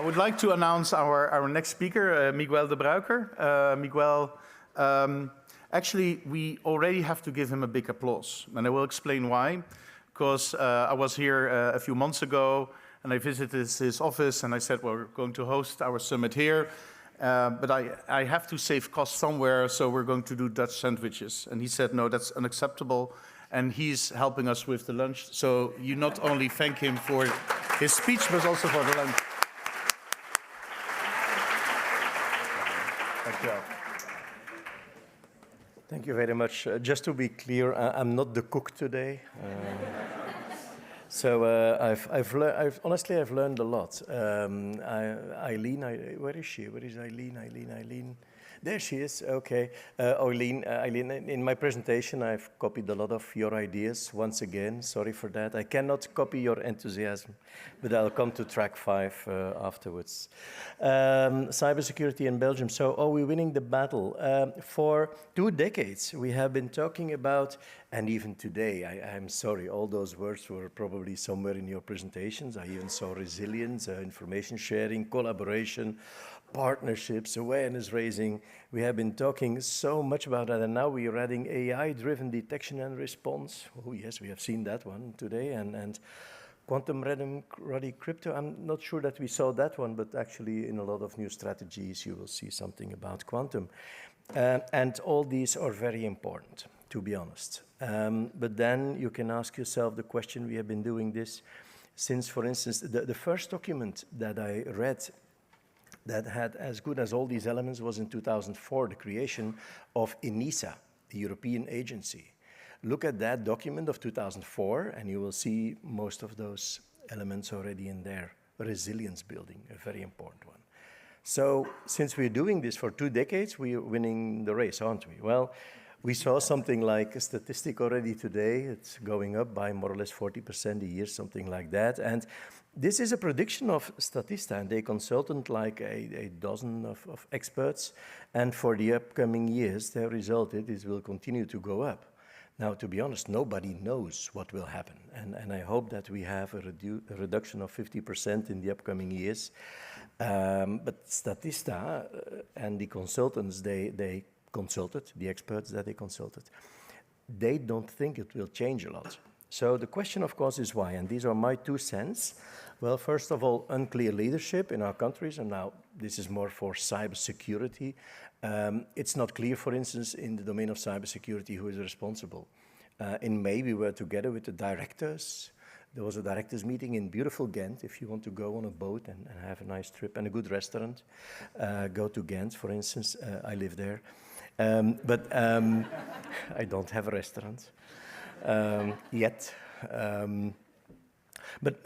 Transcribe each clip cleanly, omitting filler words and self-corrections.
I would like to announce our next speaker, Miguel De Bruycker. Miguel, actually, we already have to give him a big applause, and I will explain why. Because I was here a few months ago, and I visited his office, and I said, well, we're going to host our summit here, but I have to save costs somewhere, so we're going to do Dutch sandwiches. And he said, no, that's unacceptable, and he's helping us with the lunch. So you not only thank him for his speech, but also for the lunch. Thank you. Thank you very much. Just to be clear, I'm not the cook today. So honestly, I've learned a lot. Eileen, where is she? Where is Eileen? Eileen. There she is, okay. Eileen, in my presentation, I've copied a lot of your ideas. Once again, sorry for that. I cannot copy your enthusiasm, but I'll come to track 5 afterwards. Cybersecurity in Belgium. So are we winning the battle? For 2 decades, we have been talking about, and even today, I'm sorry, all those words were probably somewhere in your presentations. I even saw resilience, information sharing, collaboration, partnerships, awareness raising. We have been talking so much about that, and now we are adding AI-driven detection and response. Oh yes, we have seen that one today, and quantum ready crypto. I'm not sure that we saw that one, but actually in a lot of new strategies you will see something about quantum. And all these are very important, to be honest. But then you can ask yourself the question, we have been doing this since, for instance, the first document that I read that had as good as all these elements was in 2004, the creation of ENISA, the European agency. Look at that document of 2004, and you will see most of those elements already in there. Resilience building, a very important one. So since we're doing this for 2 decades, we're winning the race, aren't we? Well, we saw something like a statistic already today. It's going up by more or less 40% a year, something like that. And this is a prediction of Statista, and they consulted like a dozen of experts. And for the upcoming years, their result is will continue to go up. Now, to be honest, nobody knows what will happen. And I hope that we have a reduction of 50% in the upcoming years. But Statista and the consultants, they consulted, the experts that they consulted, they don't think it will change a lot. So the question, of course, is why, and these are my 2 cents. Well, first of all, unclear leadership in our countries, and now this is more for cybersecurity. It's not clear, for instance, in the domain of cybersecurity who is responsible. In May, we were together with the directors. There was a directors meeting in beautiful Ghent. If you want to go on a boat and have a nice trip and a good restaurant, go to Ghent, for instance. I live there. But I don't have a restaurant yet. But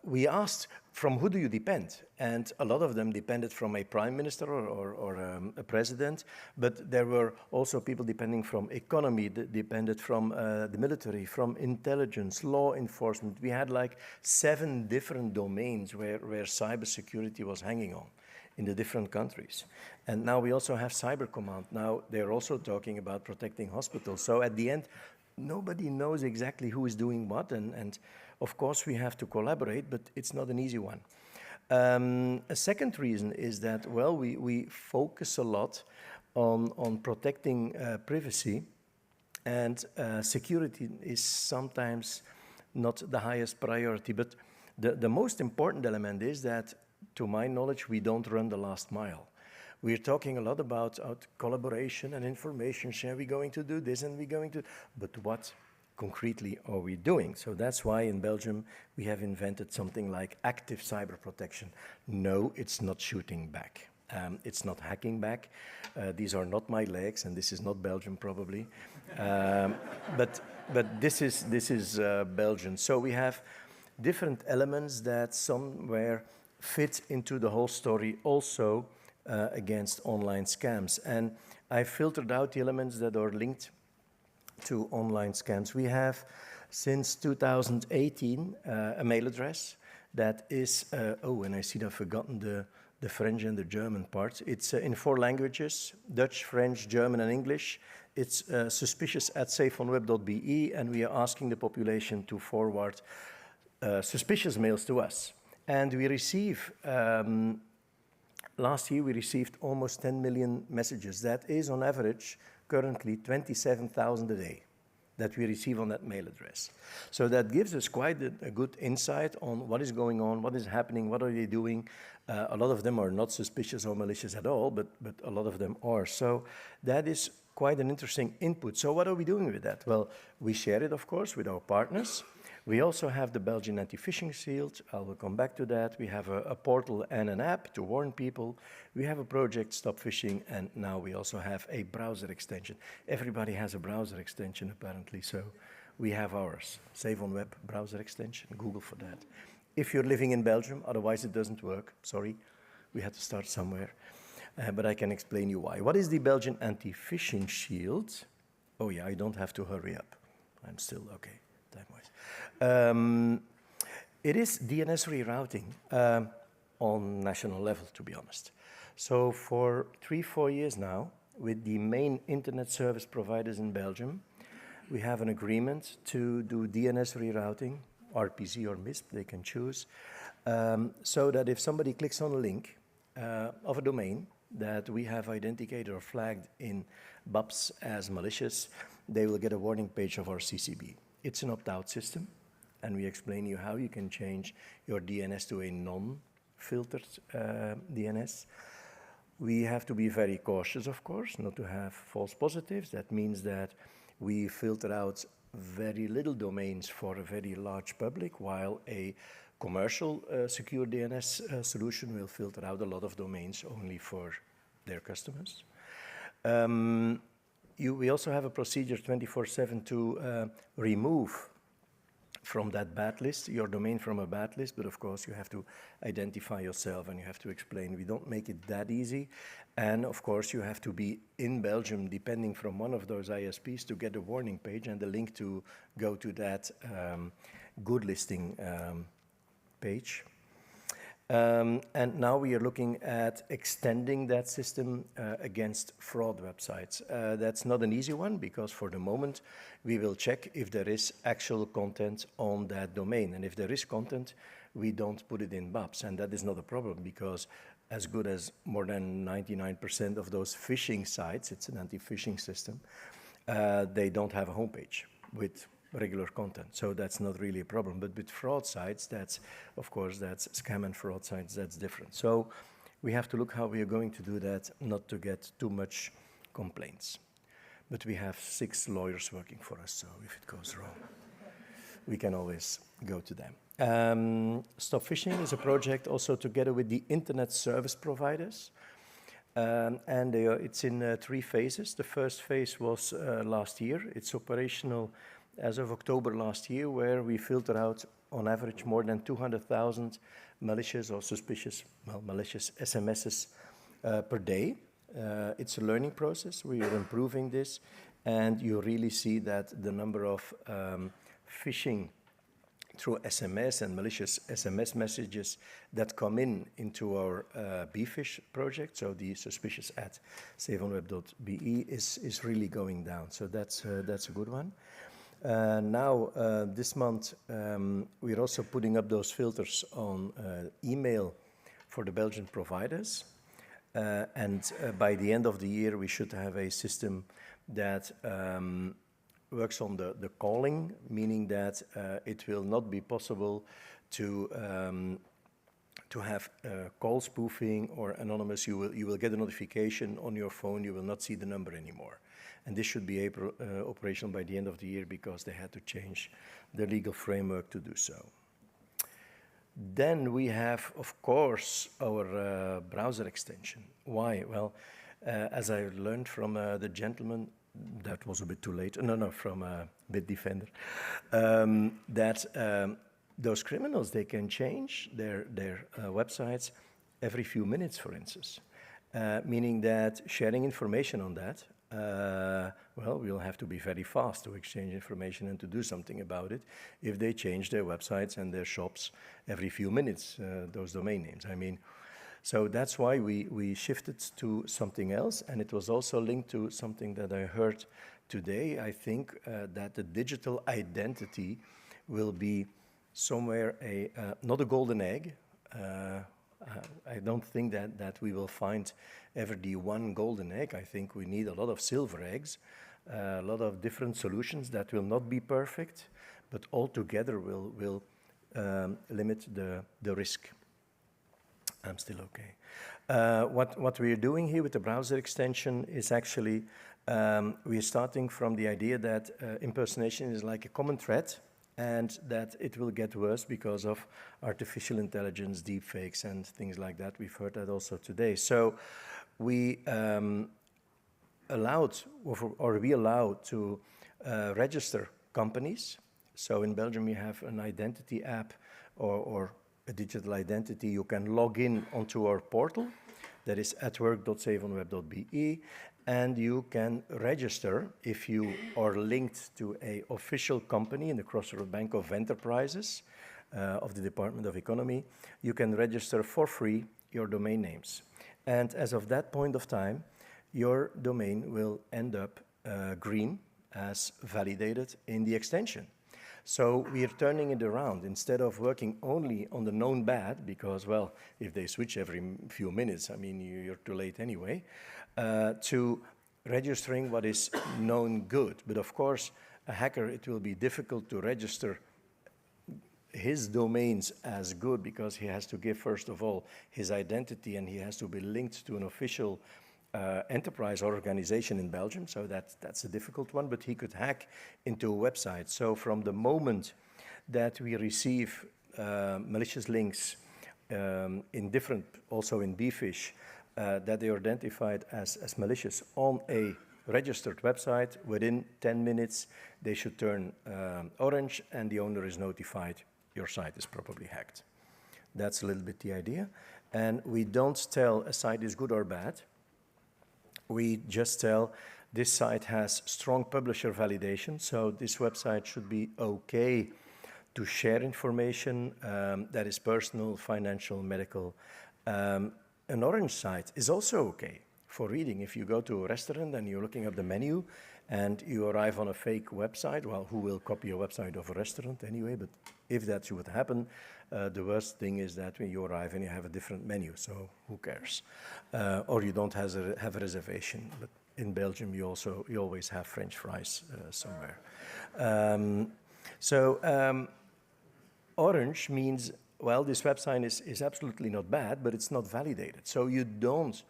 we asked, from who do you depend? And a lot of them depended from a prime minister or a president, but there were also people depending from economy, depended from the military, from intelligence, law enforcement. We had like 7 different domains where cybersecurity was hanging on in the different countries. And now we also have Cyber Command. Now they're also talking about protecting hospitals. So at the end, nobody knows exactly who is doing what, and of course we have to collaborate, but it's not an easy one. A second reason is that, well, we focus a lot on protecting privacy, and security is sometimes not the highest priority. But the most important element is that, to my knowledge, we don't run the last mile. We're talking a lot about collaboration and information share. We're going to do this and we're going to, but what concretely are we doing? So that's why in Belgium we have invented something like active cyber protection. No, it's not shooting back. It's not hacking back. These are not my legs, and this is not Belgium probably. But this is Belgium. So we have different elements that somewhere fit into the whole story also against online scams. And I filtered out the elements that are linked to online scams. We have, since 2018, a mail address that is, and I see that I've forgotten the French and the German part. It's in 4 languages, Dutch, French, German, and English. It's suspicious@safeonweb.be, and we are asking the population to forward suspicious mails to us. And we receive, last year we received almost 10 million messages. That is on average currently 27,000 a day that we receive on that mail address. So that gives us quite a good insight on what is going on, what is happening, what are they doing. A lot of them are not suspicious or malicious at all, but a lot of them are. So that is quite an interesting input. So what are we doing with that? Well, we share it, of course, with our partners. We also have the Belgian Anti-Phishing Shield. I will come back to that. We have a portal and an app to warn people. We have a project, Stop Phishing, and now we also have a browser extension. Everybody has a browser extension, apparently, so we have ours. Save on Web browser extension, Google for that. If you're living in Belgium, otherwise it doesn't work. Sorry, we had to start somewhere. But I can explain you why. What is the Belgian Anti-Phishing Shield? Oh yeah, I don't have to hurry up. I'm still okay, time-wise. It is DNS rerouting on national level, to be honest. So for 3-4 years now, with the main internet service providers in Belgium, we have an agreement to do DNS rerouting, RPZ or MISP, they can choose, so that if somebody clicks on a link of a domain that we have identified or flagged in BAPS as malicious, they will get a warning page of our CCB. It's an opt-out system, and we explain you how you can change your DNS to a non-filtered DNS. We have to be very cautious, of course, not to have false positives. That means that we filter out very little domains for a very large public, while a commercial secure DNS solution will filter out a lot of domains only for their customers. We also have a procedure 24/7 to remove from that bad list, your domain from a bad list, but of course you have to identify yourself and you have to explain. We don't make it that easy. And of course you have to be in Belgium, depending from one of those ISPs, to get a warning page and the link to go to that good listing page. And now we are looking at extending that system against fraud websites. That's not an easy one, because for the moment we will check if there is actual content on that domain. And if there is content, we don't put it in BAPS. And that is not a problem, because as good as more than 99% of those phishing sites, it's an anti-phishing system, they don't have a homepage with regular content, so that's not really a problem. But with fraud sites, that's, of course, that's scam and fraud sites, that's different. So we have to look how we are going to do that, not to get too much complaints. But we have 6 lawyers working for us, so if it goes wrong, we can always go to them. Stop Phishing is a project also together with the internet service providers. And it's in 3 phases. The first phase was last year. It's operational as of October last year, where we filter out on average more than 200,000 malicious or suspicious, malicious SMSs per day. It's a learning process. We are improving this, and you really see that the number of phishing through SMS and malicious SMS messages that come into our BFish project, so the suspicious at saveonweb.be is really going down. So that's a good one. Now, this month, we're also putting up those filters on email for the Belgian providers. And by the end of the year, we should have a system that works on the calling, meaning that it will not be possible to have call spoofing or anonymous. You will get a notification on your phone. You will not see the number anymore. And this should be operational by the end of the year, because they had to change the legal framework to do so. Then we have, of course, our browser extension. Why? Well, as I learned from the gentleman, that was a bit too late, from Bitdefender, that those criminals, they can change their websites every few minutes, for instance, meaning that sharing information on that, well, we'll have to be very fast to exchange information and to do something about it if they change their websites and their shops every few minutes, those domain names. I mean, so that's why we shifted to something else, and it was also linked to something that I heard today. I think that the digital identity will be somewhere not a golden egg, I don't think that we will find ever the one golden egg. I think we need a lot of silver eggs, a lot of different solutions that will not be perfect, but all together will limit the risk. I'm still okay. What we're doing here with the browser extension is actually we're starting from the idea that impersonation is like a common thread, and that it will get worse because of artificial intelligence, deepfakes, and things like that. We've heard that also today. So we allow to register companies. So in Belgium, you have an identity app or a digital identity. You can log in onto our portal, that is atwork.saveonweb.be, and you can register if you are linked to an official company in the Crossroad Bank of Enterprises of the Department of Economy. You can register for free your domain names. And as of that point of time, your domain will end up green as validated in the extension. So we are turning it around. Instead of working only on the known bad, because, well, if they switch every few minutes, I mean, you're too late anyway, to registering what is known good. But of course, a hacker, it will be difficult to register his domains as good because he has to give, first of all, his identity, and he has to be linked to an official enterprise or organization in Belgium, so that's a difficult one, but he could hack into a website. So from the moment that we receive malicious links in different, also in bfish, that they are identified as malicious on a registered website, within 10 minutes they should turn orange and the owner is notified your site is probably hacked. That's a little bit the idea. And we don't tell a site is good or bad. We just tell this site has strong publisher validation, so this website should be okay to share information that is personal, financial, medical. An orange site is also okay for reading. If you go to a restaurant and you're looking at the menu and you arrive on a fake website, well, who will copy a website of a restaurant anyway? But if that would happen, the worst thing is that when you arrive and you have a different menu, so who cares? Or you don't have a reservation. But in Belgium, you always have French fries somewhere. Orange means, well, this website is absolutely not bad, but it's not validated. So you don't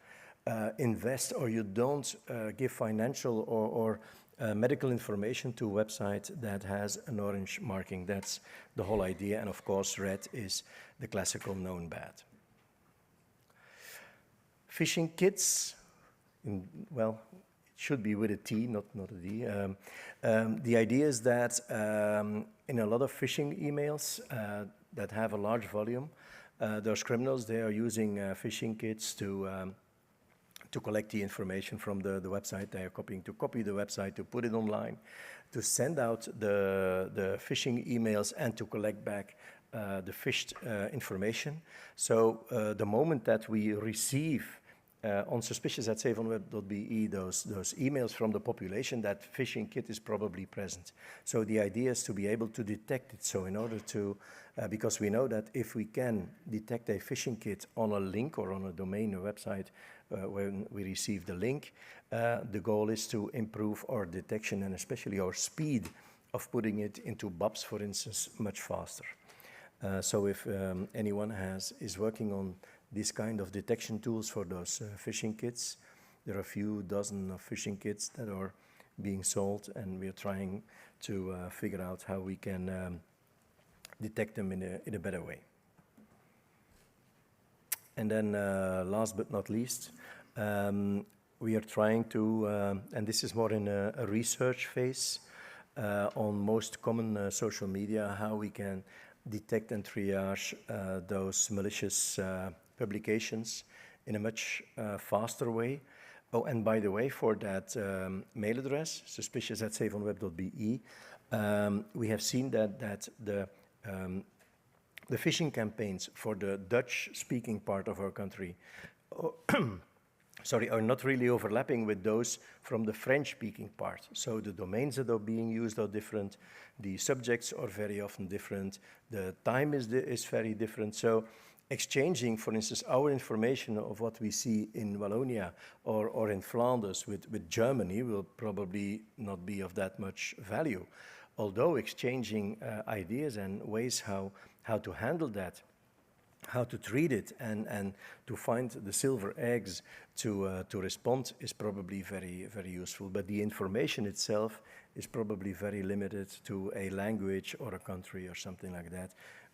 invest or you don't give financial or medical information to a website that has an orange marking. That's the whole idea. And of course, red is the classical known bad. Phishing kits, well, it should be with a T, not a D. The idea is that in a lot of phishing emails that have a large volume, those criminals, they are using phishing kits to collect the information from the website they are copying, to copy the website, to put it online, to send out the phishing emails, and to collect back the phished information. So the moment that we receive on suspicious@saveonweb.be those emails from the population, that phishing kit is probably present. So the idea is to be able to detect it. So in order to, because we know that if we can detect a phishing kit on a link or on a domain or website when we receive the link, the goal is to improve our detection and especially our speed of putting it into BOPs, for instance, much faster. So if anyone is working on this kind of detection tools for those phishing kits, there are a few dozen of phishing kits that are being sold, and we are trying to figure out how we can detect them in a better way. And then last but not least, we are trying to, and this is more in a research phase, on most common social media, how we can detect and triage those malicious publications in a much faster way. Oh, and by the way, for that mail address, suspicious@saveonweb.be, we have seen that the phishing campaigns for the Dutch-speaking part of our country are not really overlapping with those from the French-speaking part. So the domains that are being used are different, the subjects are very often different, the time is very different. So exchanging, for instance, our information of what we see in Wallonia or in Flanders with Germany will probably not be of that much value. Although exchanging ideas and ways how to handle that, how to treat it, and to find the silver eggs to respond is probably very, very useful. But the information itself is probably very limited to a language or a country or something like that,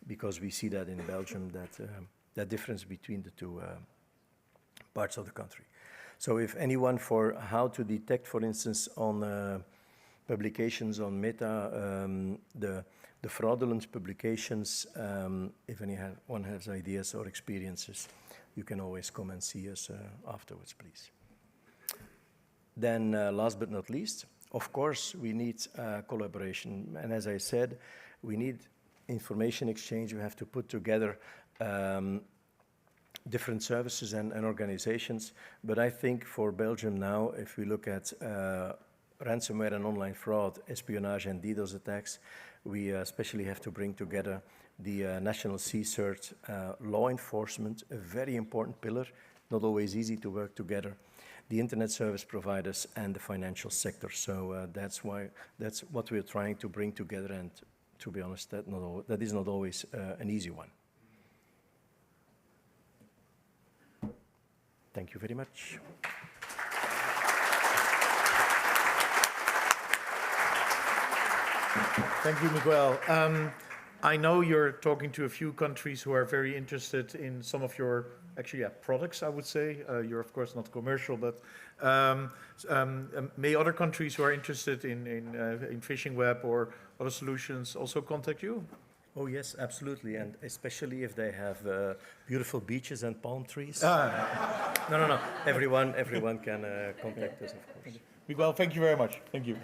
because we see that in Belgium, that difference between the two parts of the country. So if anyone for how to detect, for instance, on publications on Meta, the fraudulent publications, if anyone has ideas or experiences, you can always come and see us afterwards, please. Then last but not least, of course, we need collaboration. And as I said, we need information exchange. We have to put together different services and organizations. But I think for Belgium now, if we look at ransomware and online fraud, espionage and DDoS attacks, we especially have to bring together the national CSIRT, law enforcement, a very important pillar, not always easy to work together, the internet service providers, and the financial sector. So that's what we're trying to bring together, and to be honest, that is not always an easy one. Thank you very much. Thank you, Miguel. I know you're talking to a few countries who are very interested in some of your, actually, products, I would say. You're, of course, not commercial, but may other countries who are interested in phishing web or other solutions also contact you? Oh, yes, absolutely, and especially if they have beautiful beaches and palm trees. No. Everyone can contact us, of course. Miguel, thank you very much. Thank you.